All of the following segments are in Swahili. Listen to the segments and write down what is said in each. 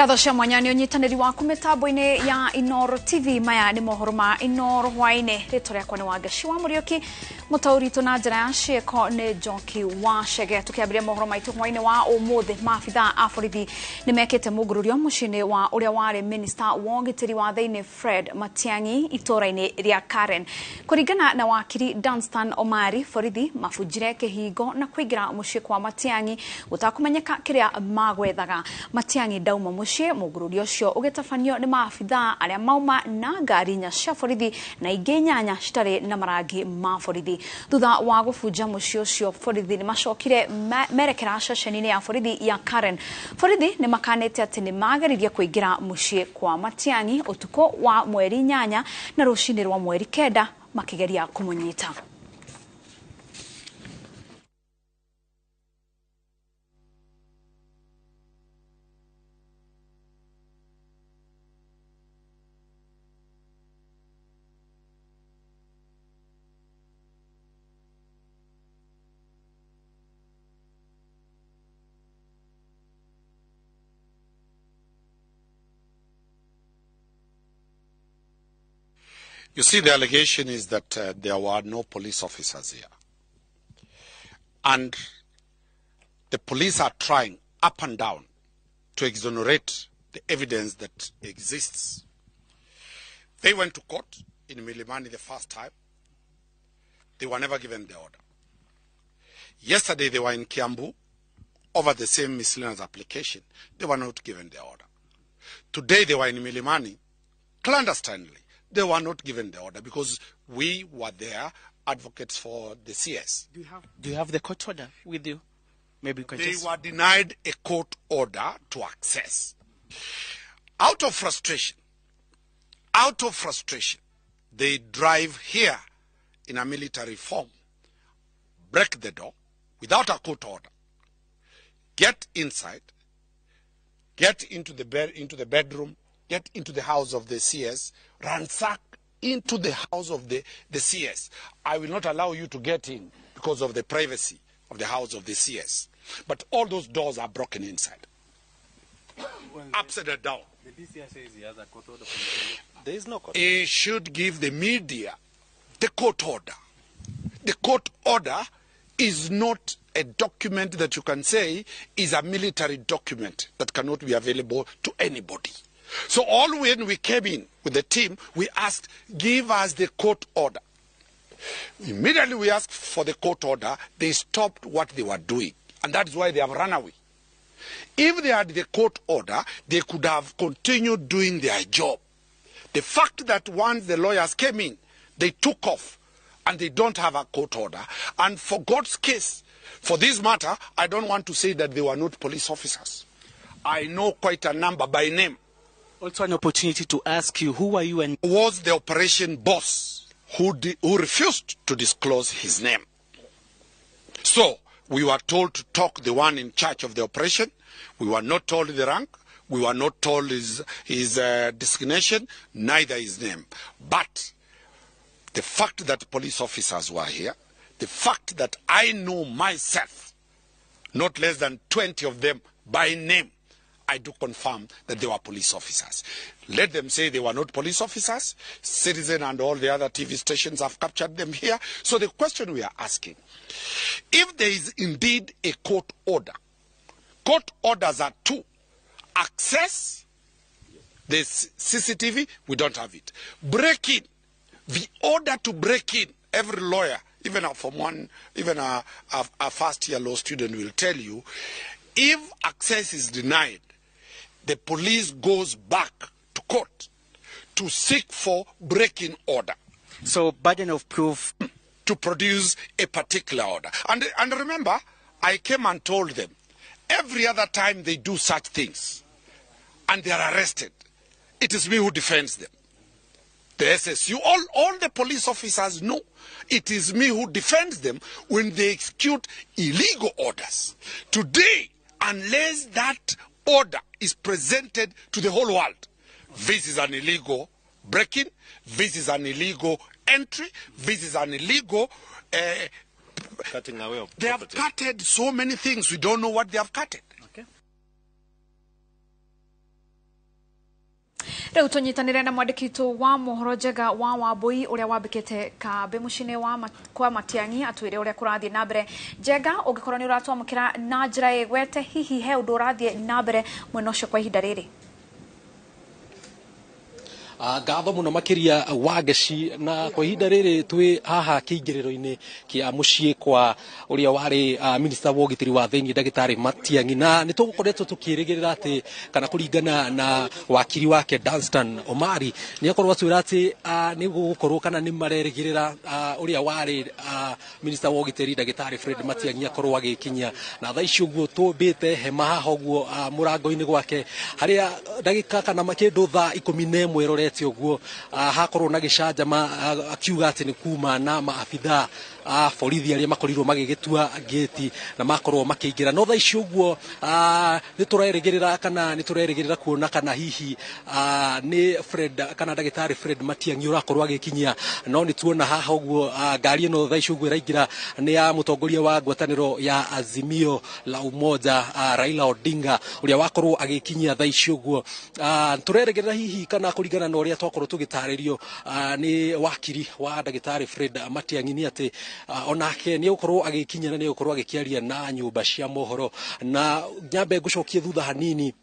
Ngatho cia mwanya ni unyitaniri waku mitambo-ini ya Inoro TV. Maya ni mohoro ma Inoro hwaine. Ritwa riakwa ni Wangaci wa Murioki, mutauritu na njira ya cieko ni Njoki wa Chege. Tukiambiria mohoro maitu hwaine wa umuthi, maabitha a borithi ni mekite mugururio mucini wa uria wari minister wa ugitiri wa thiini Fred Matiang'i itura-ini ria Karen. Kuringana na wakiri Dunstan Omari, borithi mabunjire kihingo na kuingira mucii kwa Matiang'i gutakumenyeka kiria magwethaga. Matiang'i dauma mucii, mugururio cio ugitafanio ni maabitha aria mauma na ngari nya cia borithi na ingi nyanya citari na marangi ma borithi. Thutha wa gubunja mucii ucio, borithi ni macokire merekera ceceni-ini ya borithi ya Karen. Borithi ni makanite ati ni mageririe kuingira mucii kwa Matiang'i utuko wa mweri nyanya na rucini rwa mweri kenda makigeria kumunyita. You see, the allegation is that there were no police officers here. And the police are trying up and down to exonerate the evidence that exists. They went to court in Milimani the first time. They were never given the order. Yesterday they were in Kiambu over the same miscellaneous application. They were not given the order. Today they were in Milimani clandestinely. They were not given the order because we were there advocates for the CS. Do you have the court order with you? Maybe you can They were denied a court order to access. Out of frustration, they drive here in a military form, break the door without a court order, get inside, get into the bedroom, get into the house of the CS, ransack into the house of the CS. I will not allow you to get in because of the privacy of the house of the CS. But all those doors are broken inside. Upside down. The DCI says he has a court order. There is no court order. He should give the media the court order. The court order is not a document that you can say is a military document that cannot be available to anybody. So when we came in with the team, we asked, give us the court order. Immediately we asked for the court order, they stopped what they were doing. And that is why they have run away. If they had the court order, they could have continued doing their job. The fact that once the lawyers came in, they took off and they don't have a court order. And for God's case, for this matter, I don't want to say that they were not police officers. I know quite a number by name. Also an opportunity to ask you, who are you and was the operation boss who refused to disclose his name. So we were told to talk the one in charge of the operation. We were not told the rank. We were not told his designation, neither his name. But the fact that police officers were here, the fact that I know myself, not less than 20 of them by name, I do confirm that they were police officers. Let them say they were not police officers. Citizen and all the other TV stations have captured them here. So the question we are asking, if there is indeed a court order, court orders are two. Access the CCTV, we don't have it. Break in, the order to break in, every lawyer, even a first-year law student will tell you, if access is denied, the police goes back to court to seek for breaking order. So burden of proof to produce a particular order. And remember, I came and told them, every other time they do such things and they are arrested, it is me who defends them. The SSU, all the police officers know it is me who defends them when they execute illegal orders. Today, unless that order is presented to the whole world, this is an illegal break-in, this is an illegal entry, this is an illegal cutting away of property. They have cutted so many things, we don't know what they have cutted. Rĩu tũnyitanĩre na mwandĩki wa mohoro Njega wa Wambui ũrĩa wambĩkĩte kambe mũciĩ wa kwa Matiang'i atwĩre ũrĩa kũrathiĩ na mbere. Njega, ũngĩkorwo nĩ ũratwamũkĩra na njĩra ĩgwete, hihi he ũndũ ũrathiĩ na mbere mwena ũcio kwa ihinda rĩrĩ? Ngatho muno makiria Wageci, na kwa ihinda rĩrĩ twĩ haha kĩingĩrĩro-inĩ kĩa mũciĩ kwa ũrĩa warĩ minister wa ũgitĩri wa thĩinĩ Ndagĩtarĩ Matiang'i, na nĩ tũgũkoretwo tũkĩrĩgĩrĩra atĩ kana kũringana na wakiri wake Danstan Omari nĩ akorwo atwĩra atĩ nĩ gũgũkorwo kana nĩ marerĩgĩrĩra ũrĩa warĩ minister wa ũgitĩri Ndagĩtarĩ Fred Matiang'i akorwo agĩkinya, na thaa ici ũguo tũmbĩte hema haha ũguo mũrango-inĩ gwake harĩa ndagĩka kana makĩndũ thaa 11 rorete ũguo hakorwo na gĩcanjama akiuga atĩ nĩ kuma na maabitha borithi arĩa makorirwo magĩgĩtua gate na makorwo makĩingĩra. No thaa ici ũguo nĩ tũrerĩgĩrĩra kana nĩ tũrerĩgĩrĩra kuona kana hihi nĩ Fred kana Ndagĩtarĩ Fred Matiang'i ũrakorwo agĩkinyia, no nĩ tuona haha ũguo ngari ĩno thaa ici ũguo ĩraingĩra nĩ ya mũtongoria wa ngwatanĩro ya Azimio la Umoja Raila Odinga ũrĩa wakorwo agĩkinyia thaa ici ũguo. Tũrerĩgĩrĩra hihi kana kũringana na ũrĩa twakorwo tũgĩtarĩrio nĩ wakiri wa Ndagĩtarĩ Fred Matiang'i nĩ atĩ onake nĩ gũkorwo agĩkinya na nĩ gũkorwo agĩkĩaria na nyũmba cia mohoro, na nyambe ngũcokie thutha hanini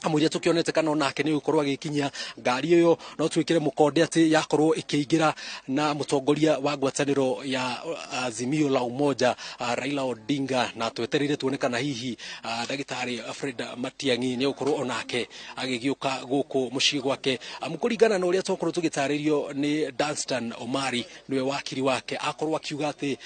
amũria tukionete kana onake nĩ gũkorwo agĩkinya. Ngari ĩyo no twĩkĩre mũkonde atĩ yakorwo ĩkĩingĩra na mũtongoria wa ngwatanĩro ya Azimio la Umoja Raila Odinga, na twetereire tuone kana hihi Ndagĩtarĩ Fred Matiang'i nĩ gũkorwo onake agĩgĩũka gũkũ mũciĩ gwake. Kũringana na ũrĩa twakorwo tũgĩtarĩrio nĩ Danstan Omari nĩwe wakiri wake, akorwo akiuga atĩ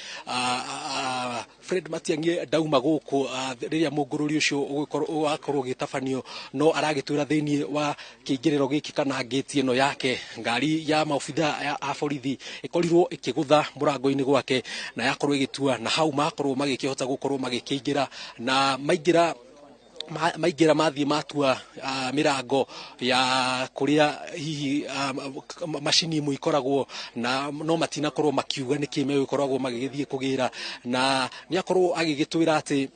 Fred Matiang'i dauma gũkũ rĩrĩa mũngũrũri ũcio ũgakorwo ũgĩtabanio, no aragĩtwĩra thĩinĩ wa kĩingĩrĩro gĩkĩ kana gate ĩno yake ngari ya maobitha a borithi ĩkorirwo ĩkĩgũtha mũrango-inĩ gwake na yakorwo ĩgĩtua, na hau makorwo magĩkĩhota gũkorwo magĩkĩingĩra, na maingĩra mathiĩ matua mirango ya kuria hihi macini imwe ikoragwo, na no matinakorwo makiuga nĩkĩ megũkoragwo magĩgĩthiĩ kũgĩra, na nĩ akorwo agĩgĩtwĩra atĩ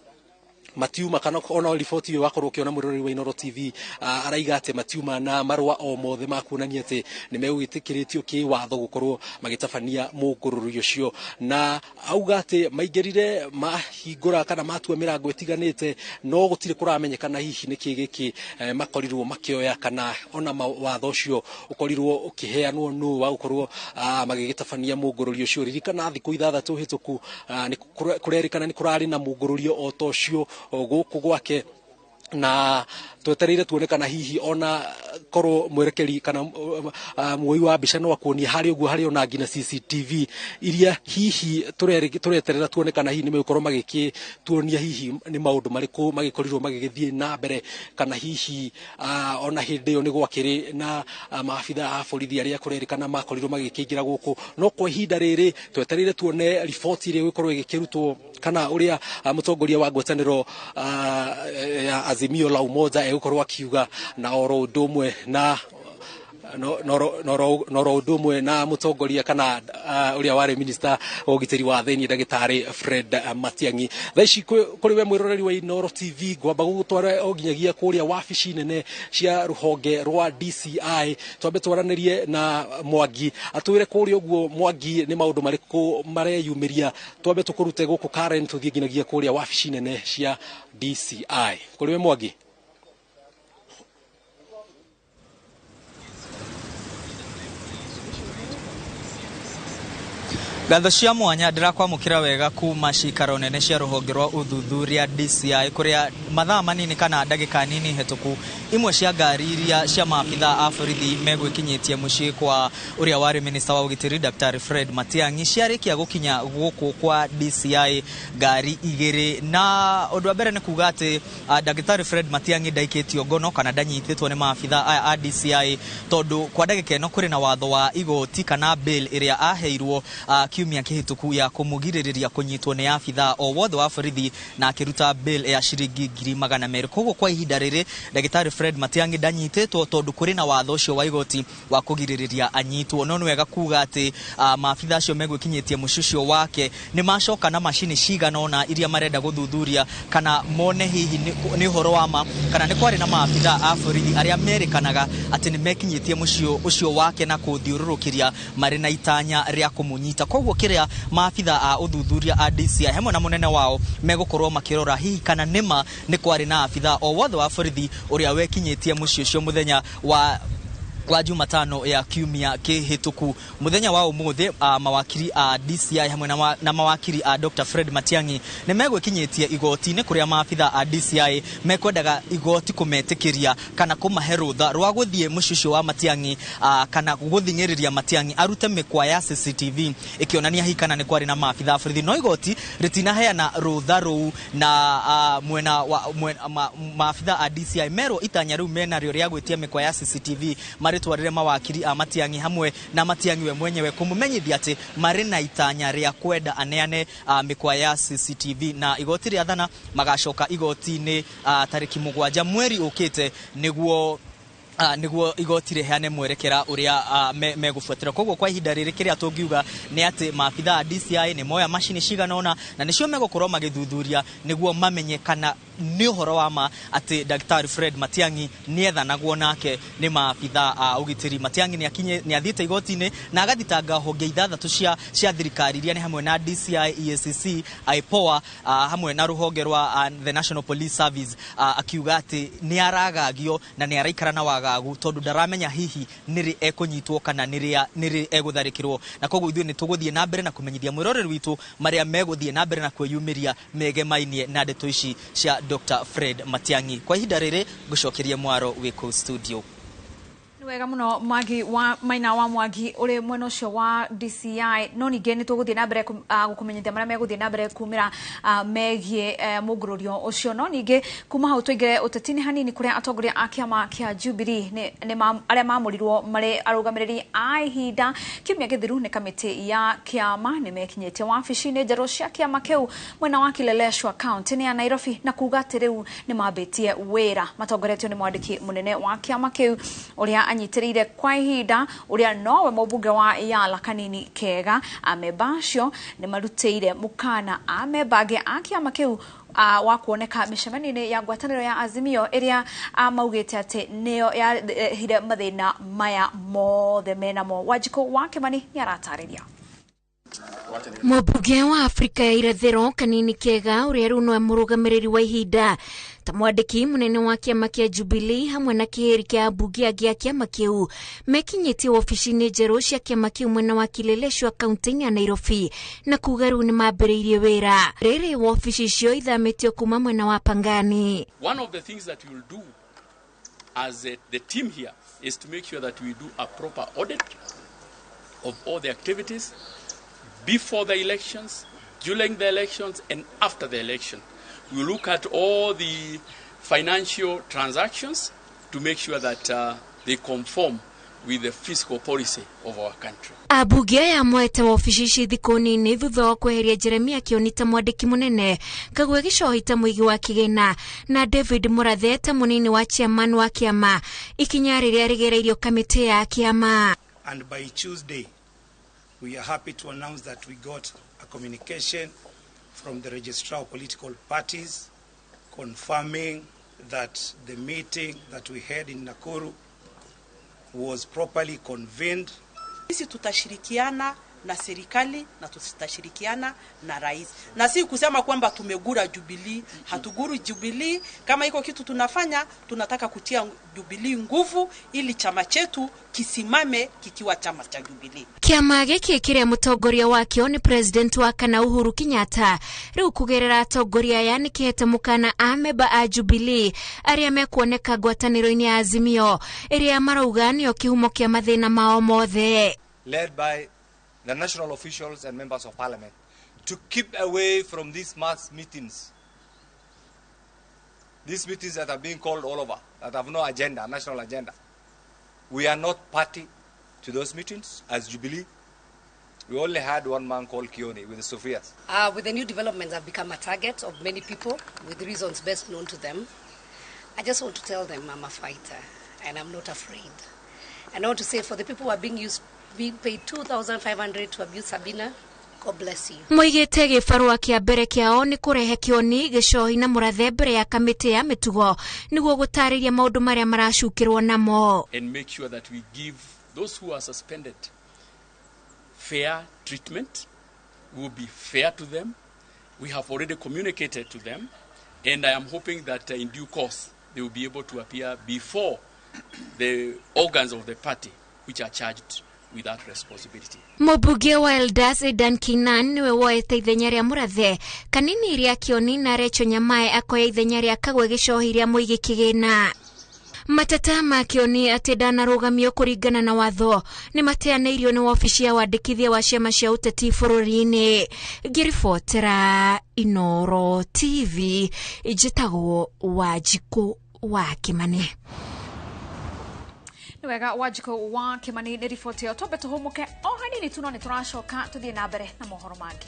matiuma kana ona riboti iyo wakorwo ukiona murori wa Inoro TV araiga ati matiuma na marwa o mothe makuonania ati ni megwitikiritio kiwatho gukorwo magitabania mungururi ucio, na auga ati maingirire mahingura kana matua mirango itiganite, no gutire kuramenyekana hihi niki giki makorirwo makioya kana ona watho ucio ukorirwo ukiheanwo no wa gukorwo magigitabania mungururi ucio. Ririkana thiku ithathatu hituku ni kurerikana ni kurari na mungururi o to ucio gũkũ gwake, na twetereire tuone kana hihi ona korwo mwerekeri kana muoi wa mbica no akuonia harĩ ũguo harĩ ona ngina CCTV iria hihi tureterera tuone kana hihi nĩmegũkorwo magĩkĩtuonia hihi nĩ maũndũ marĩkũ magĩkorirwo magĩgĩthiĩ na mbere, kana hihi ona hĩndĩ ĩyo nĩ gwakĩrĩ na maabitha a borithi arĩa kũrerĩkana makorirwo magĩkĩingĩra gũkũ. No kwa ihinda rĩrĩ twetereire tuone riboti ĩrĩa ĩgũkorwo ĩgĩkĩrutwo kana ũrĩa mũtongoria wa ngwatanĩro ya Azimio la Umoja egũkorwo akiuga, na oro ũndũ ũmwe na noro ũndũ ũmwe na mũtongoria kana ũrĩa warĩ minister wa ũgitĩri wa thĩinĩ Ndagĩtarĩ Fred Matiang'i. Thaa ici kũrĩ we mwĩroreri wa Inoro TV ngwamba gũgũtwara o nginyagia kũrĩa wabici nene cia rũhonge rwa DCI twambe twaranĩrie na Mwangi atwĩre kũrĩa ũguo Mwangi nĩ maũndũ marĩkũ mareyumĩria. Twambe tũkũrute gũkũ Karen tũthiĩ nginyagia kũrĩa wabici nene cia DCI. Kũrĩ we Mwangi. Gatho cia mwanya ndirakwamũkĩra wega kuma cikaro nene cia rũhonge rwa ũthuthuria DCI kuria mathaa manini kana ndagĩka nini hetũku imwe cia ngari iria cia maabitha a borithi megwĩkinyĩtie mũciĩ kwa ũrĩa warĩ minister wa ũgitĩri Dr. Fred Matiang'i ciarĩkia gũkinya gũkũ kwa DCI ngari igĩrĩ, na ũndũ wa mbere nĩ kuga atĩ Dr. Fred Matiang'i ndaikĩtio ngono kana ndanyitĩtwo nĩ maabitha a DCI tondũ kwa ndagĩka ĩno kũrĩ na watho wa igoti kana bail ĩrĩa aheirwo kiumia kihituku ya kumugiriria kunyitwo ni afitha o wothe wa borithi na akiruta bill ya ciringi 200,000. Koguo kwa ihinda riri Dagitari Fred Matiang'i ndanyititwo tondu kuri na watho ucio wa igoti wa kugiriria anyitwo. No wega kuga ati maafitha acio megwikinyitie mucucio wake ni macoka na mashini cigana ona iria marenda guthuthuria kana mone hihi ni uhoro wa ma kana ni kwari na maafitha a borithi aria merikanaga ati ni mekinyitie mucio ucio wake na kuthiururukiria mari na itanya ria kumunyita. Koguo kiria maafitha a uthuthuria a DCI hamwe na munene wao megukorwo makirora hihi kana nima ni kwari na afitha o wothe wa borithi uria wekinyitie mucio ucio muthenya wa Jumatano ya kiumia kihituku. Muthenya wa umuthi mawakiri a DCI hamwe na mawakiri a Dr. Fred Matiang'i ni megwikinyitie igoti-ini kuria maafitha a DCI mekwendaga igoti kumetikiria kana kumahe rutha rwa guthie mucucio wa Matiang'i kana guthingiriria Matiang'i arute mikwa ya CCTV ikionania hi kana ni kwari na maafitha borithi. No igoti ritinaheana rutha ruu na maafitha a DCI mero itanya riu mena rio ria gwitia mikwa ya CCTV twarire mawakiri a Matiang'i hamwe na Matiang'i we mwenyewe kumumenyithia ati mari na itanya ria kwenda aneane mikwa ya CCTV na igoti ria thana magacoka igoti-ini tariki 7 mweri ukite niguo igoti riheane mwerekera uria megufuatira. Koguo kwa ihinda riri kiria tungiuga ni ati maafitha a DCI ni moya mashini cigana ona na nicio megukorwo magithuthuria niguo mamenye kana ni uhoro wa ma ati Dagitari Fred Matiang'i ni ethanagwo nake ni maafitha a ugitiri. Matiang'i ni athiite igoti-ini na agathitanga honge ithathatu cia thirikari iria ni hamwe na DCI, EACC, IPOA hamwe na ruhonge rwa the National Police Service akiuga ati ni aragagio na ni araikara na wagagu tondu ndaramenya hihi niri ekunyitwo kana niri egutharikirwo. Na koguo ithuĩ ni tuguthie na mbere na kumenyithia mwiroreri witu maria meguthie na mbere na kwiyumiria megemainie na ndeto ici cia Dr. Fred Matiang'i. Kwa ihinda riri gucokeria mwaro wiko studio. Wega muno Magi wa Maina wa Mwangi uri mwena ucio wa DCI no ninge ni tuguthie na mbere gukumenyithia maria meguthie na mbere kumira megie mugururio ucio. No ninge kuma hau tuigire utetini hanini kuria atongoria a kiama kia Jubilee ni aria mamurirwo mari arugamiriri a ihinda kiumia githiru ni kamiti ya kiama ni mekinyete wabici-ini njeru cia kiama kiu mwena wa Kileleshwa county ya Nairobi na kuga ati riu ni mambitie wira. Matongoretio ni mwandiki munene wa kiama kiu uria anyitirire kwa ihinda uria nowe mubunge wa Yala Kanini Kega amebacio ni marutire mukana amebage akiama kiu wa kuoneka micemani-ini ya ngwataniro ya Azimio iria maugite ati niyo ya hire mathina maya mothe menamo. Wajiko wa Kimani ni aratariria. Mubunge wa Afrika ya Irathiro Kanini Kega uria riu no murugamiriri wa ihinda ta mwandiki munene wa kiama kia Jubilee hamwe na kiheri kia bunge angi a kiama kiu mekinyitie wabici-ini njeru cia kiama kiu mwena wa Kileleshwa kaunti ya Nairobi na kuga riu ni mambiriirie wira. Riri wabici icio ithamitio kuma mwena wa Pangani. One of the things that we will do as the team here is to make sure that we do a proper audit of all the activities before the elections, during the elections, and after the election. We look at all the financial transactions to make sure that they conform with the fiscal policy of our country. Abunge ya mwete wabici ici thiku nini thutha wa kweheria Jeremia Kionita mwandiki munene Kagwe Gicohi ta muigi wa kigena na David Murathe ta munini wa chairman wa kiama ikinya riria rigereirio kamiti ya kiama. And by Tuesday we are happy to announce that we got a communication from the registrar of political parties confirming that the meeting that we had in Nakuru was properly convened. Sisi tutashirikiana na serikali na tutashirikiana na rais. Na si kusema kwamba tumegura Jubilee, hatuguru Jubilee. Kama iko kitu tunafanya, tunataka kutia Jubilee nguvu ili chama chetu kisimame kikiwa chama cha Jubilee. Kiama giki kiria mutongoria wakio ni president wa kana Uhuru Kenyatta riu kugerera atongoria yani kihete mukana ameba a Jubilee aria mekuoneka ngwataniro-ini ya Azimio iria marauga nio kihumo kia mathina mao mothe. Led by the national officials and members of parliament to keep away from these mass meetings. These meetings that are being called all over, that have no agenda, national agenda. We are not party to those meetings as Jubilee. We only had one man called Kioni with the Sophias. With the new developments, I've become a target of many people with reasons best known to them. I just want to tell them I'm a fighter and I'm not afraid. And I want to say for the people who are being paid 2,500 to abuse Sabina, God bless you. Moigete gibarua kia mbere kiao ni kurehe Kioni gicohi na murathe mbere ya kamiti ya mitugo niguo gutariria maundu maria maracukirwo namo. And make sure that we give those who are suspended fair treatment. We will be fair to them. We have already communicated to them, and I am hoping that in due course they will be able to appear before the organs of the party which are charged with that responsibility. Mubunge wa Eldas Edan Kinan niwe woete ithenya ria murathe kanini ria Kioni na Recho Nyamae akoya ithenya ria Kagwe gicohi ria Muigi Kigina. Matata ma Kioni ati ndanarugamio kuringana na watho ni mateaneirio ni wabici ya wandikithia wa ciama cia uteti bururi-ini. Ngiribotera Inoro TV njitagwo Wanjiku wa Kimani. Niwega Wanjiku wa Kimani ni riboti yo tobe tuhumuke o hanini tuno ni turacoka tuthie na mbere na mohoro mangi.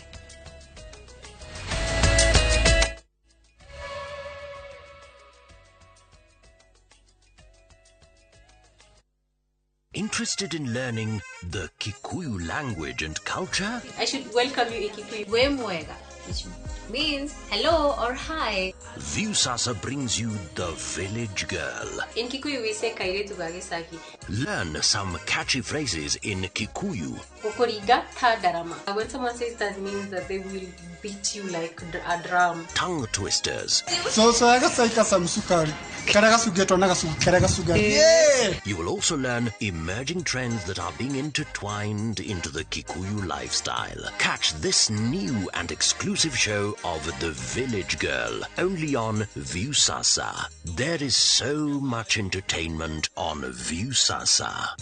Interested in learning the Kikuyu language and culture? I should welcome you in Kikuyu. Wemwega, which means hello or hi. Viusasa brings you the village girl. In Kikuyu we say kairetu gagisaki. Learn some catchy phrases in Kikuyu. Kokoriga tadarama. When someone says that, means that they will beat you like a drum. Tongue twisters. So agasaika samsukari. You will also learn emerging trends that are being intertwined into the Kikuyu lifestyle. Catch this new and exclusive show of The Village Girl, only on Viusasa. There is so much entertainment on Viusasa.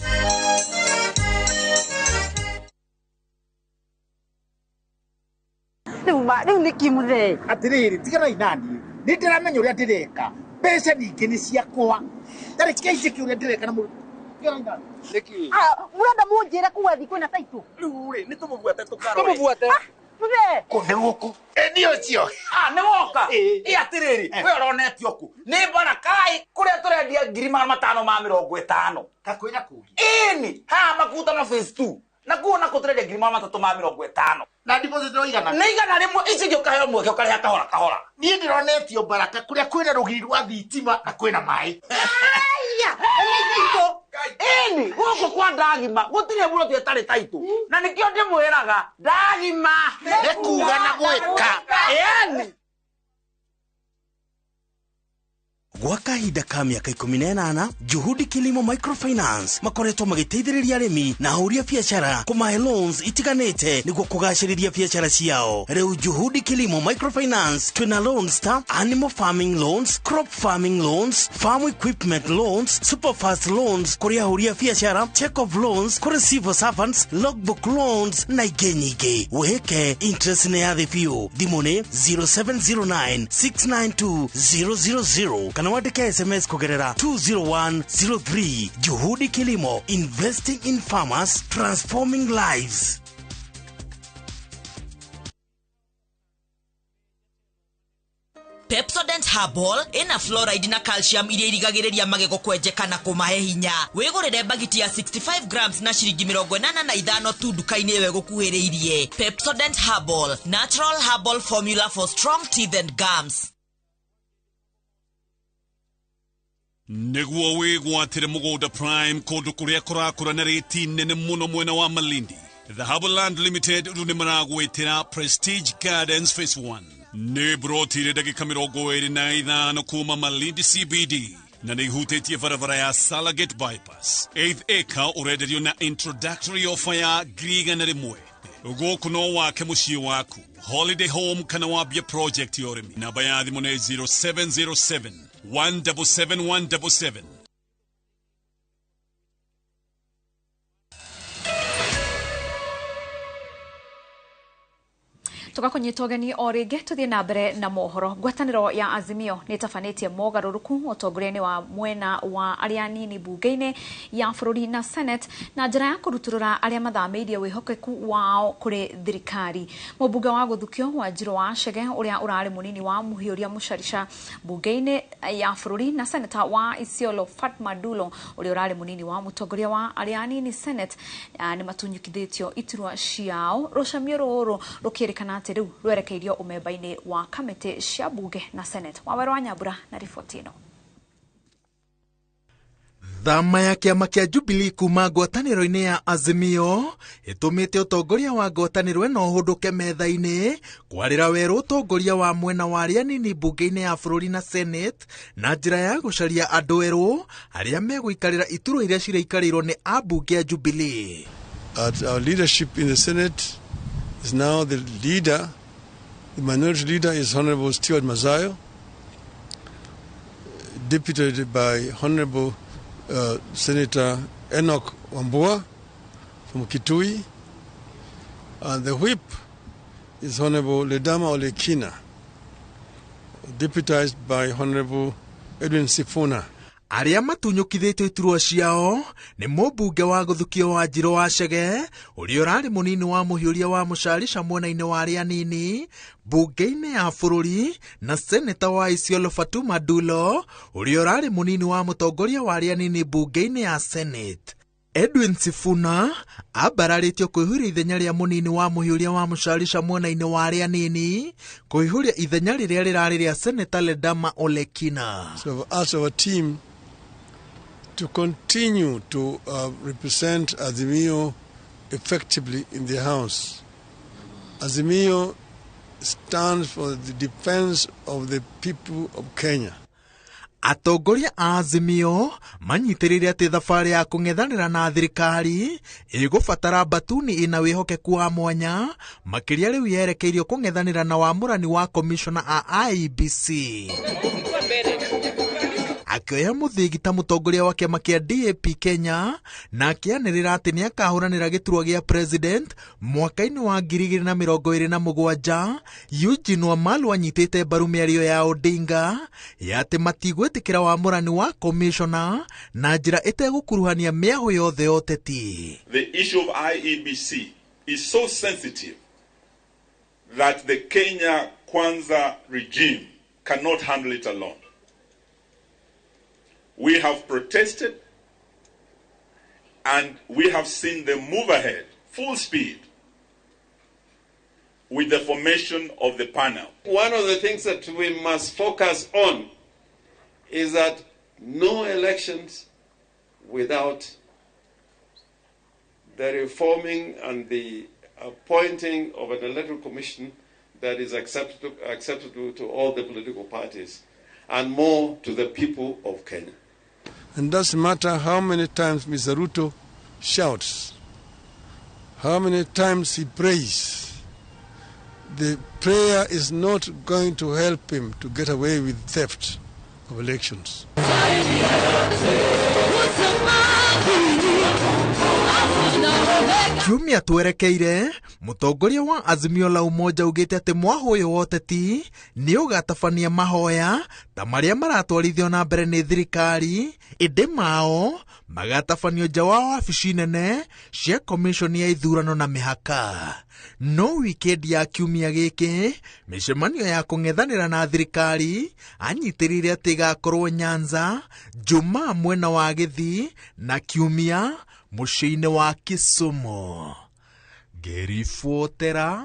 Pesa ni kini siakwa. Tari kesi kiuria direka na mu. Niki. Murada mujira kuwa thiko na taitu. Rure, ni tumuvuate tukaro. Tumuvuate. Tuve. Kone guku. Ndio cio. Ne woka. Atiriri. We uronetio ku. Ni bana kai kuria turendia ngiri 550. Kakwira kugi. Ni ha makuta na phase 2. Na kuona ko turendia ngiri 350. Na deposit no igana. Ni igana rimwe ici gyo kahe mweke ukariha kahora kahora. Ni ndironetio baraka kuria kwina rugiri rwa thitima na kwina mai. Aya, ni gito. Eni, guko kwa ndagima, gutire buro tietari taitu. Na nikio ndimwiraga, ndagima nekuga na gwika. Eni. Gwa kahinda ka miaka 18 Juhudi Kilimo Microfinance makoretwo magiteithĩrĩria arĩmi na ahũri a biacara kũmahe loans itiganĩte nĩguo kũgacĩrithia biacara ciao. Rĩu Juhudi Kilimo Microfinance twina loans ta animal farming loans, crop farming loans, farm equipment loans, superfast loans kũrĩ ahũri a biacara, check of loans kũrĩ civil servants, logbook loans na ingĩ nyingĩ. Wĩke interest nĩ ya thĩ biũ. Thimũ nĩ 0709 692 000 kana wandike SMS kugerera 20103. Juhudi Kilimo, investing in farmers, transforming lives. Pepsodent Herbal ina fluoride na calcium iria irigagĩrĩria magego kwenjeka na kũmahe hinya. Wĩgũrĩre bagiti ya 65 grams na ciringi 85 tu duka-inĩ ĩyo ĩgũkuhĩrĩirie. Pepsodent Herbal, natural herbal formula for strong teeth and gums. Nĩguo wĩgwatĩre mũgũnda prime kũndũ kũrĩa kũrakũra na rĩti nene mũno mwena wa Malindi. The Herbal Land Limited rĩu nĩ maragwĩtĩra Prestige Gardens Phase 1. Nĩ brotire ndagĩka 25 kuma Malindi CBD na nĩ ihutĩtie barabara ya Salagate Bypass. 8th acre ũrenderio na introductory offer ya $1,100. Gũkũ no wake mũciĩ waku. Holiday home kana wambia project ya ũrĩmi. Namba ya thimũ nĩ 0707 177 177. Tugakunyita ugeni o ringi tuthie na mbere na mohoro. Ngwataniro ya Azimio nitafanetie mogaruruku utongoriani wa mwena wa aria nini bunge-ini ya bururi na Senate na njira ya kuruturura aria mathamirie wihokeku wao kuri thirikari. Mubunge wa guthukio wa Njiro wa Chege uria urari munini wa muhiuria mucarisha bunge-ini ya bururi na Senator wa Isiolo Fatma Dulo uria urari munini wa mutongoria wa aria nini Senate ni matunyukithitio iturwa ciao. Rucamio ruru rukirikana ati riu rwerekeirio umemba-ini wa kamiti cia bunge na Senate. Waweru wa Nyambura na riboti ino. Thama ya kiama kia Jubilee kuma ngwataniro-ini ya Azimio itumite utongoria wa ngwataniro ino hunduke metha-ini kwarira weru utongoria wa mwena wa aria nini bunge-ini ya bururi na Senate na njira ya gucaria andu eru aria meguikarira iturwa iria ciraikariro ni abunge ya Jubilee. Our leadership in the Senate is now the leader. The minority leader is Honorable Stuart Masayo, deputed by Honorable Senator Enoch Wambua from Kitui, and the whip is Honorable Ledama Olekina, deputized by Honorable Edwin Sifuna. Aria matunyukithitio iturwa ciao ni mubunge wa guthukio wa Njiro wa Chege uria urari munini wa muhiuria wa mucarisha mwena-ini wa aria nini bunge-ini ya bururi na Senator wa Isiolo Fatma Dulo uria urari munini wa mutongoria wa aria nini bunge-ini ya Senate. Edwin Sifuna abararitio kuihuria ithenya ria munini wa muhiuria wa mucarisha mwena-ini wa aria nini kuihuria ithenya riria rirari ria Senator Ledama Olekina. So as our team to continue to represent Azimio effectively in the House. Azimio stands for the defense of the people of Kenya. Atongoria a Azimio manyitirire ati thabari ya kung'ethanira na thirikari igubatara batuni ina wihokeku wa mwanya makiria riu yerekeirio kung'ethanira na wamurani wa commissioner a IEBC. Akioya muthigita mutongoria wa kiama kia DAP Kenya na akianirira ati ni akahuranira giturwa gia president mwaka-ini wa 2027. Eugene Wamalwa anyitite mbaru miario ya Odinga ya ati matigwitikira wamurani wa commissioner na njira itegukuruhania miaho yothe oteti. The issue of IEBC is so sensitive that the Kenya Kwanza regime cannot handle it alone. We have protested and we have seen them move ahead, full speed, with the formation of the panel. One of the things that we must focus on is that no elections without the reforming and the appointing of an electoral commission that is acceptable to all the political parties and more to the people of Kenya. And doesn't matter how many times Mr. Ruto shouts, how many times he prays, the prayer is not going to help him to get away with theft of elections. Kiumia twerekeire mutongoria wa Azimio la Umoja ugite ati mwaho uyu woteti ni ugatabania mahoya ta maria maratwarithio na mbere ni thirikari indi mao magatabanio nja wa wabici nene cia commission ya ithurano na mihaka. No weekend ya kiumia giki micemanio ya kung'ethanira na thirikari anyitirire ati igakorwo Nyanza, Juma mwena wa Githii na kiumia muciĩ-inĩ wa Kisumu. Ngĩribotera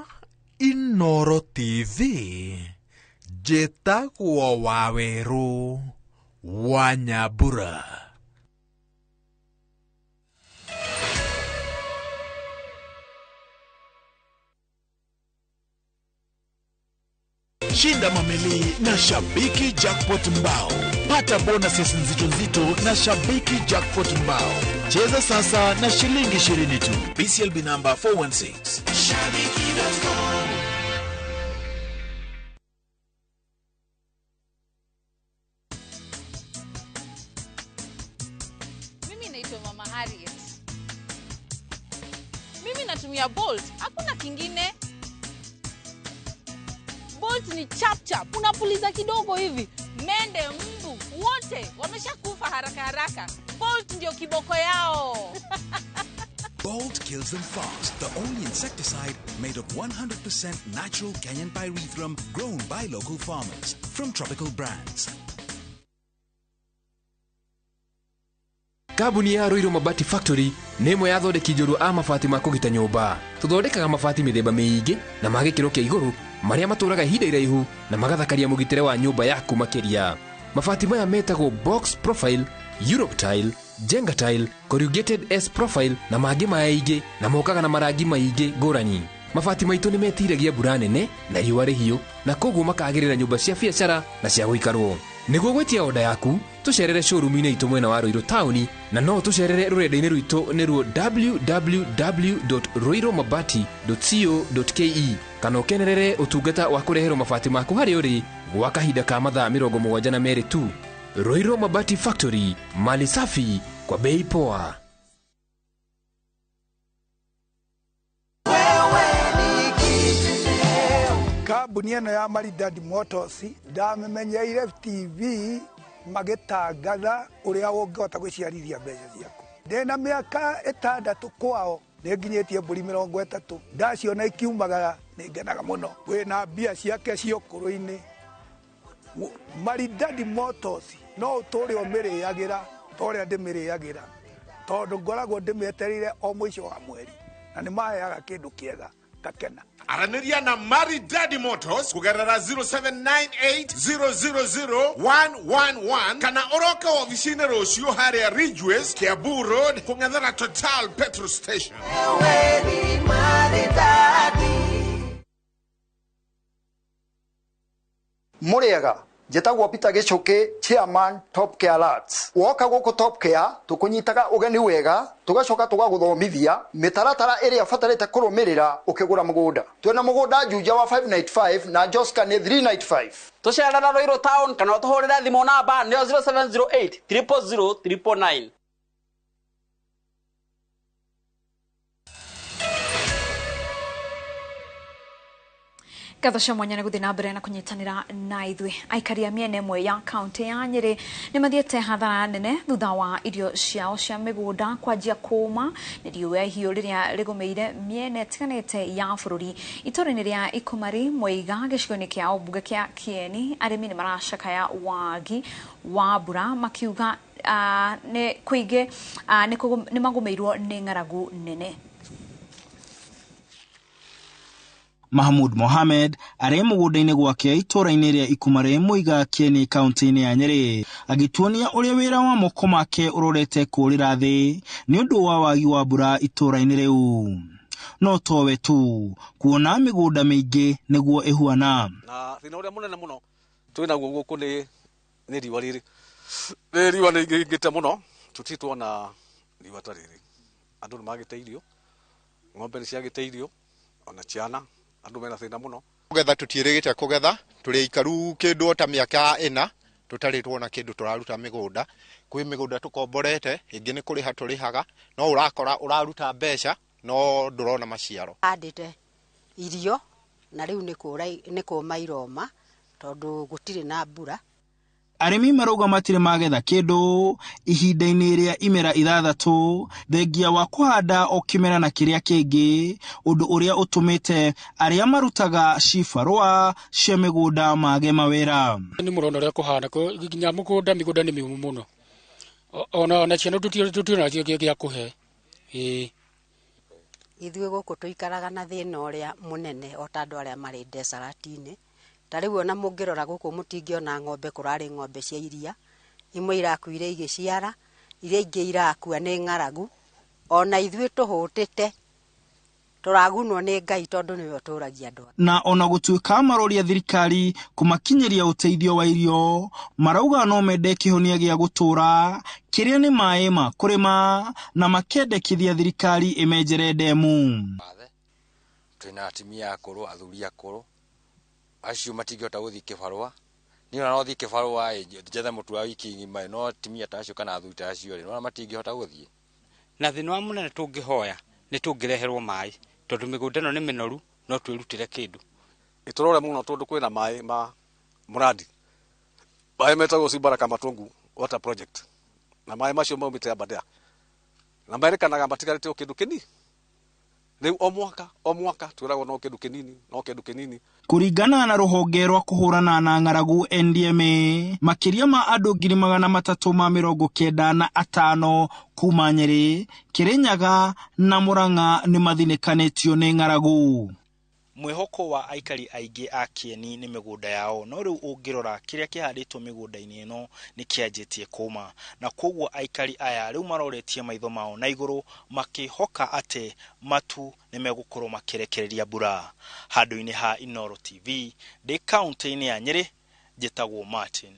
Inooro TV, njĩtagwo Waweru wa Nyambura. Shinda mameli na Shabiki Jackpot Mbao. Pata bonuses nzito na Shabiki Jackpot Mbao. Cheza sasa na shilingi 20 tu. BCLB number 416. Shabiki.com. Mimi naitwa Mama Harriet. Mimi natumia Bolt. Hakuna kingine. Bolt ni chap chap. Unapuliza kidogo hivi. Mende, mbu, wote wameshakufa haraka haraka. Bolt ndio kiboko yao. Bolt kills them fast. The only insecticide made of 100% natural Kenyan pyrethrum grown by local farmers from tropical brands. Kabuni ya Roiro Mabati Factory nĩ ĩmwe ya thondeki njũru a mabati ma kũgita nyũmba. Tũthondekaga mabati mĩthemba mĩingĩ na ma gĩkĩro kĩa igũrũ marĩa matũũraga ihinda iraihu na magathakaria mũgitĩre wa nyũmba yaku makĩria. Mabati maya metagwo box profile, Europe tile, Jenga tile, corrugated S profile na mangĩ maingĩ na mokaga na marangi maingĩ ngũrani. Mabati maitũ nĩ metiragia mbura nene na riũa rĩhiũ na koguo makagĩrĩra nyũmba cia biacara na cia gũikarwo. Nĩguo gwetia oda yaku, tũcerere showroom-inĩ itũ mwena wa Roiro Town na no tũcerere rũrenda-inĩ rwitũ nĩruo www.roiromabati.co.ke kana ũkenerere ũtungata wa kũreherwo mabati maku harĩa ũrĩ gwa kahinda ka mathaa 72 tu. Roiro Mabati Factory, mali safi kwa bei poa. Kambuni ĩno ya Maridadi Motors ndamenyeire TV magĩtangatha ũrĩa ũngĩhota gwĩciarithia mbeca ciaku. Ndĩna mĩaka 6 kwao nĩnginyĩtie mbũri 30 ndaciona ikiumagara nĩngenaga mũno. Wĩna mbia ciake ciũkũrũ-inĩ. Maridadi Motors no ũtũũre ũmĩrĩagĩra ta ũrĩa ndĩmĩrĩagĩra tondũ ngoragwo ndĩmĩetereire o mũico wa mweri na nĩ maheaga kĩndũ kĩega ngakena. Aranĩria na Maridadi Motors kugerera 0798000111 kana ũroka ofici-inĩ rũciũ harĩa Ridgeways, Kiambu Road kũng'ethera Total Petrol Station. Mũrĩega, njĩtagwo Peter Gĩchũkĩ, Chairman Top Care Alerts. Woka gũkũ Top Care tũkũnyitaga ũgeni wega, tũgacoka tũgagũthomithia mĩtaratara ĩrĩa ũbatarĩte kũrũmĩrĩra ũkĩgũra mũgũnda. Twĩna mũgũnda Juja wa 595 na Joska nĩ 395. Tũcerera Roiro Town kana ũtũhũrĩre thimũ namba nĩyo 0708 000 999. Gatho mwanya nĩ gũthiĩ na mbere na kũnyitanĩra na ithuĩ. Aikari a mĩena ĩmwe ya kaunti ya Nyeri nĩ mathiĩte hathara nene thutha wa irio ciao cia mĩgũnda kwanjia kũũma nĩ riũa ihiũ rĩrĩa rĩgũmĩire mĩena ĩtiganĩte ya bũrũri. Itũũra-inĩ rĩa Ikumari, Mweiga, gĩcigo-inĩ kĩa ũmbunge kĩa Kieni, arĩmi nĩ maracakaya wagi wa mbura makiuga nĩ kũingĩ nĩ magũmĩirwo nĩ ng'aragu nene. Mahmud Mohamed arĩ mũgũnda-inĩ gwake itũũra-inĩ rĩa Ikumari, Mweiga, Kieni, kaunti-inĩ ya Nyeri, agĩtuonia ũrĩa wĩra wa moko make ũrorete kũũrĩra thĩ nĩ ũndũ wa wagi wa mbura itũũra-inĩ rĩu. No towe tu kuona mĩgũnda mĩingĩ nĩguo ĩhuana. Na thĩna ũrĩa mũnene mũno twĩnaguo gũkũ nĩ riũa rĩrĩ. Riũa nĩ rĩingĩte mũno, tũtituona riũa ta rĩrĩ. Andũ nĩ magĩte irio, ng'ombe nĩ ciagĩte irio, ona ciana andũ mena thĩna mũno. Kũgetha tũtiĩrĩgĩte kũgetha, tũrĩ ikaru kĩndũ ta mĩaka 4 tũtarĩ tuona kĩndũ tũraruta mĩgũnda. Kwĩ mĩgũnda tũkomborete, ĩngĩ nĩ kũrĩha tũrĩhaga, no ũrakora ũraruta mbeca no ndũrona maciaro. Handĩte irio na rĩu nĩ kũũma iroma tondũ gũtirĩ na mbura. Arĩmi marauga matirĩ magetha kĩndũ ihinda-inĩ rĩa imera 6 thengia wa kũhanda o kĩmera na kĩrĩa kĩngĩ, ũndũ ũrĩa ũtũmĩte arĩa marutaga cibarũa cia mĩgũnda mage mawĩra. Nĩ mũrona ũrĩa kũhana nginya mĩgũnda nĩ mĩũmũ mũno. Ona ciana tũtiona gĩa kũhe. Ithuĩ gũkũ tũikaraga na thĩna ũrĩa mũnene o ta andũ arĩa marĩ desert-inĩ. Ta rĩu ona mũngĩrora gũkũ mũtingĩona ng'ombe, kũrarĩ ng'ombe cia iria, imwe irakuire igĩciara, iria ingĩ irakua nĩ ng'aragu. Ona ithuĩ tũhũtĩte tũragunwo nĩ Ngai tondũ nĩwe ũtũragia andũ. Na ona gũtuĩka maroria thirikari kũmakinyĩria ũteithio wa irio, marauga no mende kĩhonia gĩa gũtũra kĩrĩa nĩ maĩ ma kũrĩma na makendekithia thirikari ĩmenjere ndemu. Twĩna atumia akũrũ, athuri akũrũ, acio matingĩhota gũthiĩ kĩbarũa. Niĩ ona no thiĩ kĩbarũa njethe mũtu wa wiki ng'ima, no atumia ta acio kana athuri ta acio no matingĩhota gũthiĩ. Na thĩna wa mũnene tũngĩhoya nĩ tũngĩreherwo maĩ tondũ mĩgũnda ĩno nĩ mĩnoru, no twĩrutĩre kĩndũ. itorore muno tondu kwina mai ma muradi mai metagwo Cibaraka Matungu water project na mai macio maumite Aberdare na merikanaga matigarite kindu kinini riu o mwaka twiragwo no kindu kinini kuringana na ruhonge rwa kuhurana na ng'aragu NDMA makiria ma andu 395 kuma Nyeri, Kirinyaga na Murang'a ni mathinikanitio ni ng'aragu. Mwihoko wa aikari aingi a Kieni ni migunda yao, no riu ungirora kiria kihanditwo migunda-ini ino ni kianjitie kuma, na koguo aikari aya riu maroretie maitho mao na iguru makihoka ate matu ni megukorwo makirekereria mbura. Handu-ini ha Inoro TV ndi kaunti-ini ya Nyeri, njitagwo Martin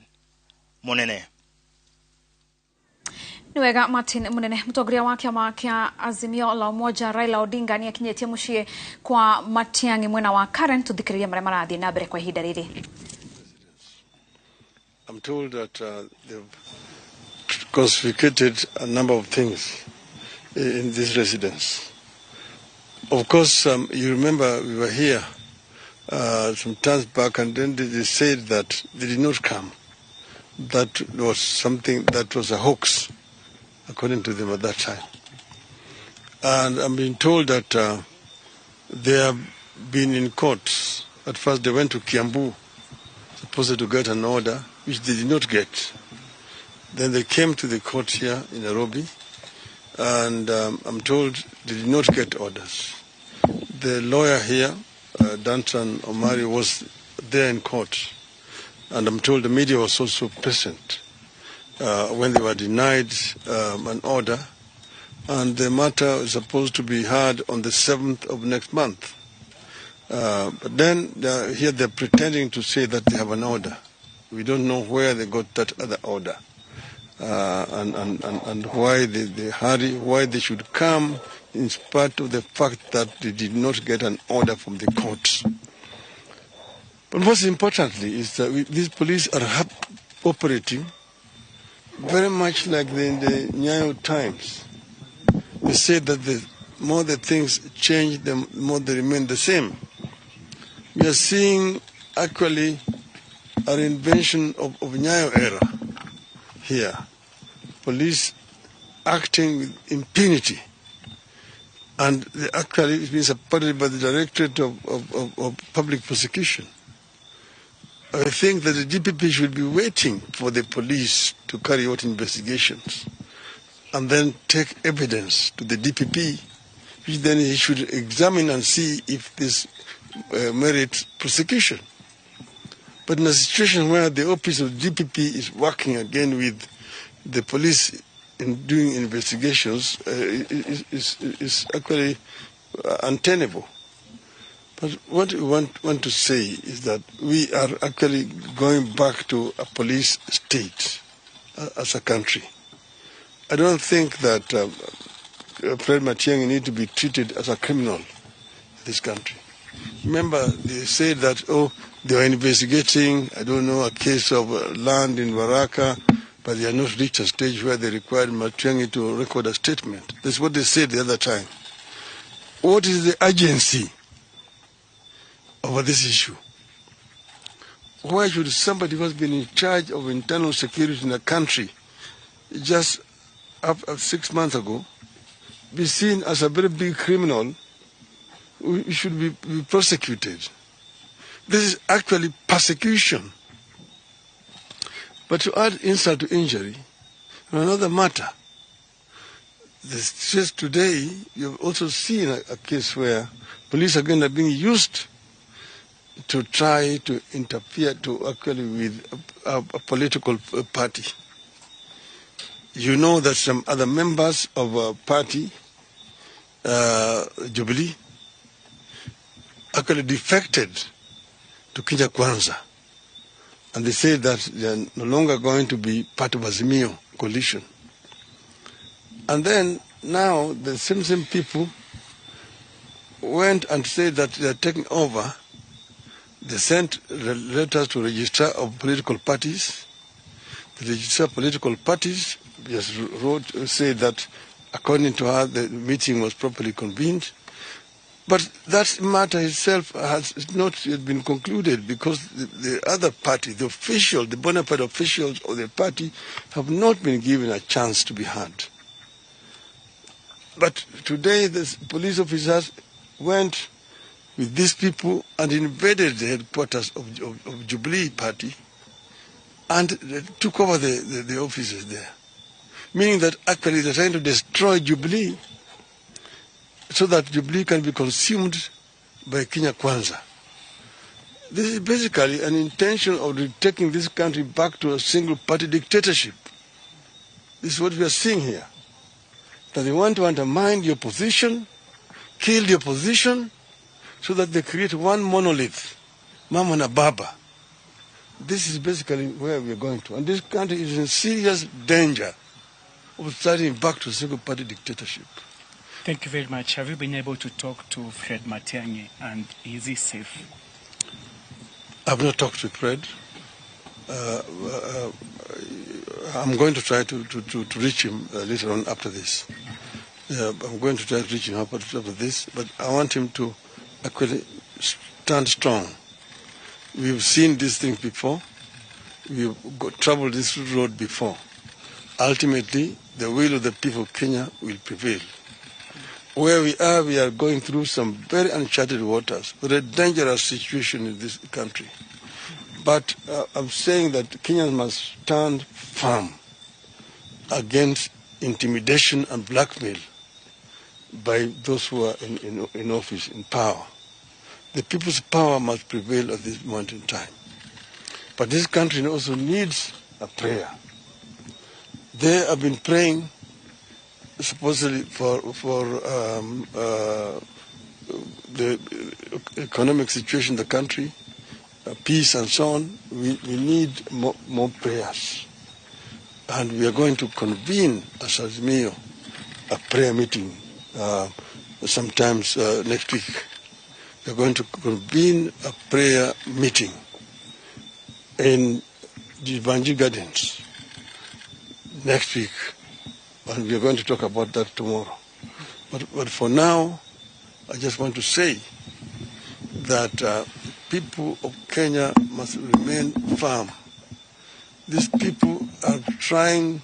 Munene. Niwega Martin Munene. Mutongoria wa kiama kia Azimio la Umoja Raila Odinga ni akinyetie mucii kwa Matiang'i mwena wa Karen. Tuthikiriria maria marathii na mbere kwa ihinda riri. I'm told that they've confiscated a number of things in this residence. Of course, you remember we were here some times back, and then they said that they did not come. That was something that was a hoax, according to them at that time. And I'm being told that they have been in court. At first they went to Kiambu, supposed to get an order, which they did not get. Then they came to the court here in Nairobi, and I'm told they did not get orders. The lawyer here, Dantan Omari, was there in court, and I'm told the media was also present when they were denied an order, and the matter is supposed to be heard on the 7th of next month. But then here they're pretending to say that they have an order. We don't know where they got that other order, and why they hurry, why they should come in spite of the fact that they did not get an order from the courts. But most importantly is that these police are operating very much like in the Nyayo times. They say that the more the things change, the more they remain the same. We are seeing actually a reinvention of Nyayo era here. Police acting with impunity. And actually it's been supported by the Directorate of Public Prosecution. I think that the DPP should be waiting for the police to carry out investigations and then take evidence to the DPP, which then he should examine and see if this merits prosecution. But in a situation where the office of DPP is working again with the police in doing investigations, is actually untenable. But what we want to say is that we are actually going back to a police state as a country. I don't think that Fred Matiang'i need to be treated as a criminal in this country. Remember, they said that, they are investigating, I don't know, a case of land in Baraka, but they are not reached a stage where they required Matiang'i to record a statement. That's what they said the other time. What is the urgency over this issue? Why should somebody who has been in charge of internal security in a country just 6 months ago be seen as a very big criminal who should be prosecuted? This is actually persecution. But to add insult to injury, on another matter, just today you've also seen a case where police again are being used to try to interfere with a political party. You know that some other members of a party, Jubilee, actually defected to Kenya Kwanza. And they say that they are no longer going to be part of Azimio coalition. And then now the same people went and said that they are taking over. They sent letters to registrar of political parties. The registrar of political parties just said that according to her the meeting was properly convened. But that matter itself has not yet been concluded because the other party, the official, the bona fide officials of the party have not been given a chance to be heard. But today the police officers went with these people and invaded the headquarters of Jubilee Party and they took over the offices there. Meaning that actually they're trying to destroy Jubilee so that Jubilee can be consumed by Kenya Kwanza. This is basically an intention of taking this country back to a single-party dictatorship. This is what we are seeing here. That they want to undermine the opposition, kill the opposition, so that they create one monolith, Mama na Baba. This is basically where we are going to. And this country is in serious danger of starting back to a single-party dictatorship. Thank you very much. Have you been able to talk to Fred Matiang'i, and is he safe? I've not talked to Fred. I'm going to try to reach him later on after this. I'm going to try to reach him after this, but I want him to actually stand strong. We've seen these things before. We've traveled this road before. Ultimately, the will of the people of Kenya will prevail. Where we are going through some very uncharted waters, very dangerous situation in this country. But I'm saying that Kenyans must stand firm against intimidation and blackmail by those who are in office, in power. The people's power must prevail at this moment in time. But this country also needs a prayer. They have been praying supposedly for the economic situation in the country, peace and so on. We need more prayers. And we are going to convene as Azimio a prayer meeting sometimes next week. We are going to convene a prayer meeting in Jivanji Gardens next week. And we are going to talk about that tomorrow. But for now, I just want to say that people of Kenya must remain firm. These people are trying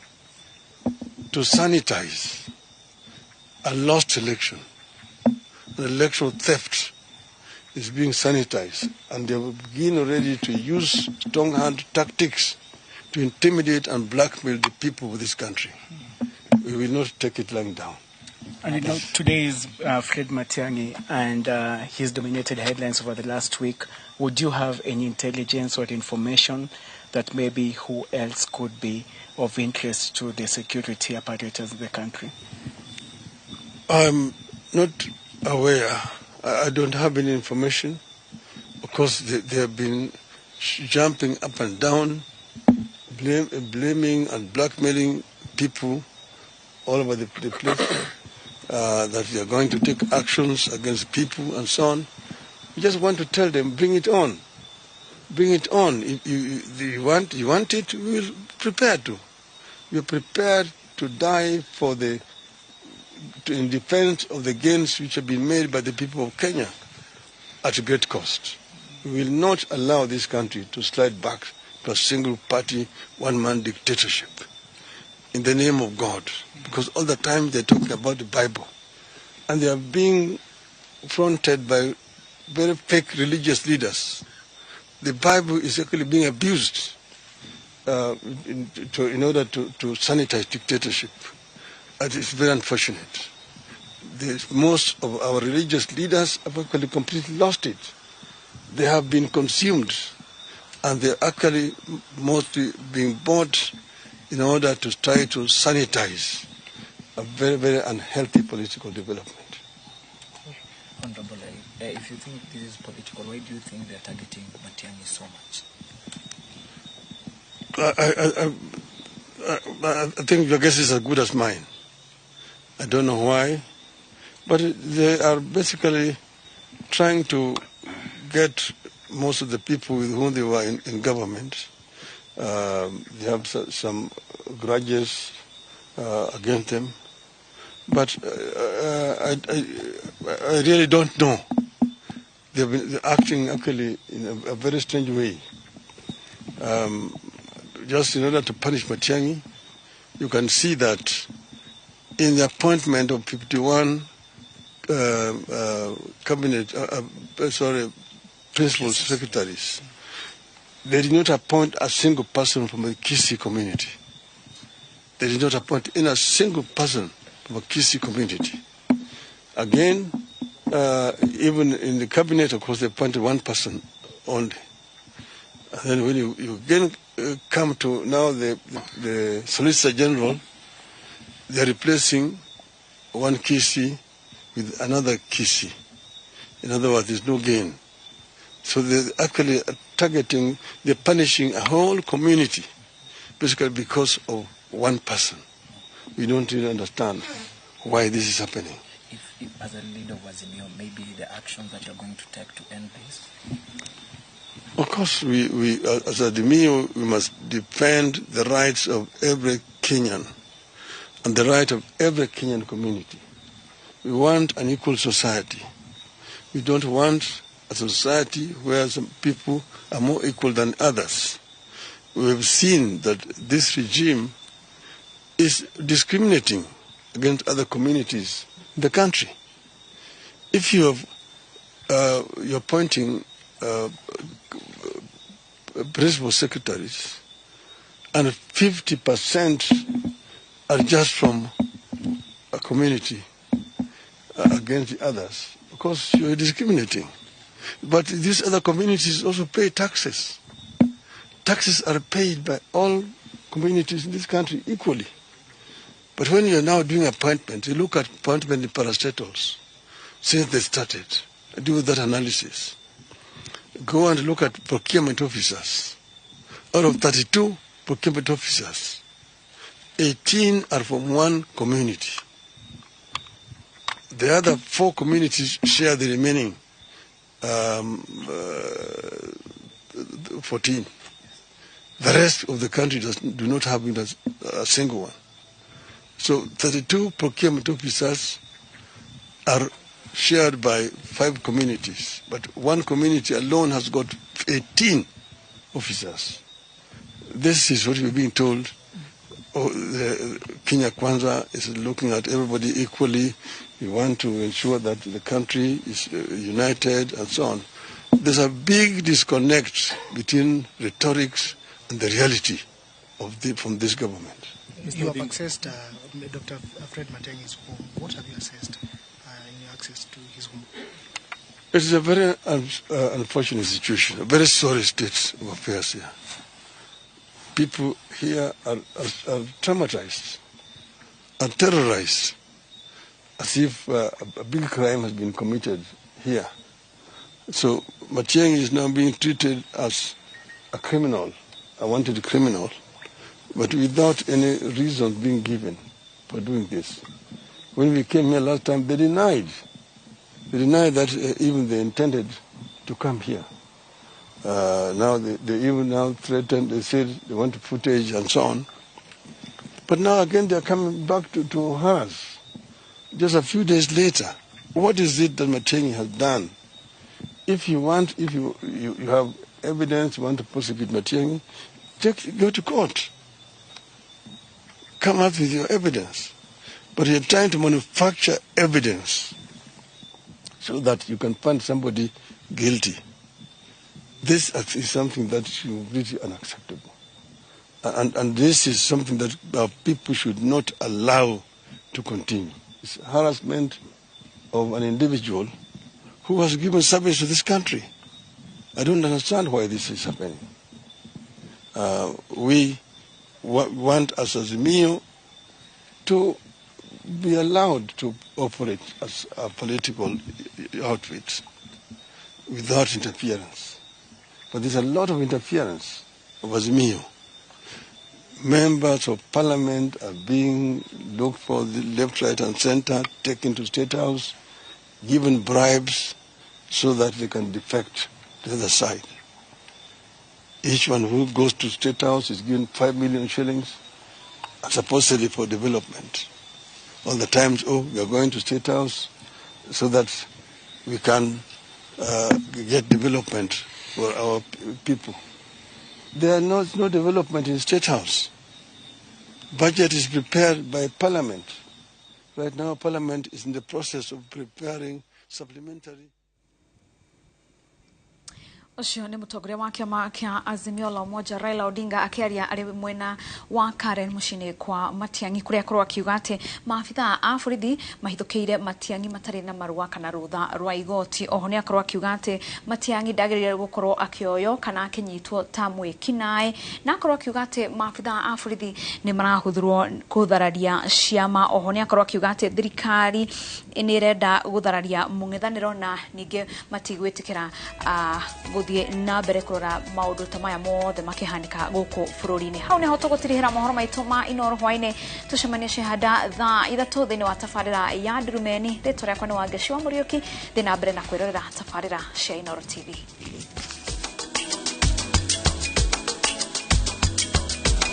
to sanitize a lost election. An electoral theft is being sanitized, and they will begin already to use strong-hand tactics to intimidate and blackmail the people of this country. We will not take it lying down. And you know, today is Fred Matiang'i, and he's dominated headlines over the last week. Would you have any intelligence or information that maybe who else could be of interest to the security apparatus of the country? I'm not aware. I don't have any information. Of course, they have been jumping up and down, blaming and blackmailing people all over the place, that they are going to take actions against people and so on. We just want to tell them, bring it on. Bring it on. If you want it, we will prepare to. We are prepared to die in defense of the gains which have been made by the people of Kenya at a great cost. We will not allow this country to slide back to a single-party, one-man dictatorship in the name of God. Because all the time they're talking about the Bible. And they are being fronted by very fake religious leaders. The Bible is actually being abused in order to sanitize dictatorship. And it's very unfortunate. Most of our religious leaders have actually completely lost it. They have been consumed, and they're actually mostly being bought in order to try to sanitize a very, very unhealthy political development. Honorable, if you think this is political, why do you think they're targeting Matiang'i so much? I think your guess is as good as mine. I don't know why, but they are basically trying to get most of the people with whom they were in government. They have some grudges against them, But I really don't know. They're acting actually in a very strange way. Just in order to punish Matiang'i, you can see that in the appointment of 51 principal secretaries, they did not appoint a single person from the Kisii community. They did not appoint in a single person from a Kisii community. Again, even in the cabinet, of course, they appointed one person only. And then when you again come to now the Solicitor General, they're replacing one Kisii with another Kisii. In other words, there's no gain. So they're actually targeting, they're punishing a whole community, basically because of one person. We don't really understand why this is happening. If as a leader of Azimio, maybe the actions that you're going to take to end this? Of course, we as Azimio, we must defend the rights of every Kenyan and the right of every Kenyan community. We want an equal society. We don't want a society where some people are more equal than others. We have seen that this regime is discriminating against other communities in the country. If you have, you're appointing principal secretaries and 50% are just from a community against the others, of course you're discriminating. But these other communities also pay taxes. Taxes are paid by all communities in this country equally. But when you're now doing appointment, you look at appointment in parastatals since they started. Do that analysis. Go and look at procurement officers. Out of 32 procurement officers, 18 are from one community. The other 4 communities share the remaining 14. The rest of the country do not have a single one. So 32 procurement officers are shared by 5 communities, but one community alone has got 18 officers. This is what we're being told. The Kenya Kwanza is looking at everybody equally. We want to ensure that the country is united and so on. There's a big disconnect between rhetorics and the reality of from this government. You have accessed Dr. Fred Matiang'i's home. What have you assessed in your access to his home? It is a very unfortunate situation, a very sorry state of affairs here. People here are traumatized and terrorized as if a big crime has been committed here. So Matiang'i is now being treated as a criminal, a wanted criminal, but without any reason being given for doing this. When we came here last time, they denied that even they intended to come here. Now they even now threatened, they said they want footage and so on. But now again they're coming back to harass. Just a few days later, what is it that Matiang'i has done? If you have evidence, you want to prosecute Matiang'i, go to court. Come up with your evidence. But you're trying to manufacture evidence so that you can find somebody guilty. This is something that is really unacceptable. And this is something that people should not allow to continue. It's harassment of an individual who has given service to this country. I don't understand why this is happening. We want as Azimio to be allowed to operate as a political outfit without interference. But there's a lot of interference of Azimio. Members of parliament are being looked for the left, right, and center, taken to State House, given bribes so that they can defect to the other side. Each one who goes to State House is given 5 million shillings, supposedly for development. all the times, oh, we are going to State House so that we can get development for our people. There is no development in State House. Budget is prepared by Parliament. Right now, Parliament is in the process of preparing supplementary. Ucio ni mutongoria wa kiama kia Azimio la Umoja Raila Odinga akiaria ari mwena wa Karen mucini kwa Matiangi kuria korwa kiuga ati maafitha a borithi mahithukiire Matiangi matari na marua kana rutha rwa igoti. Oho ni akorwa kiuga ati Matiangi ndagirire gukorwo akioyo kana akinyitwo ta mwikinae, na akorwa kiuga ati maafitha a borithi ni marahuthirwo kuthararia ciama. Oho ni akorwa kiuga ati thirikari ni irenda guthararia mung'ethaniro na ninge matigwitikira na mbere kurora maundu ta maya mothe makihanika guku bururi-ini. Hau niho tugutirihira mohoro maitu ma Inoro hwaine. Tucemanie cihanda thaa 3 thiini wa tabarira ya Ndurumeni. Ritwa riakwa ni Wangeshi wa Muriuki. Thina mbere na kwirorera tabarira cia Inoro TV.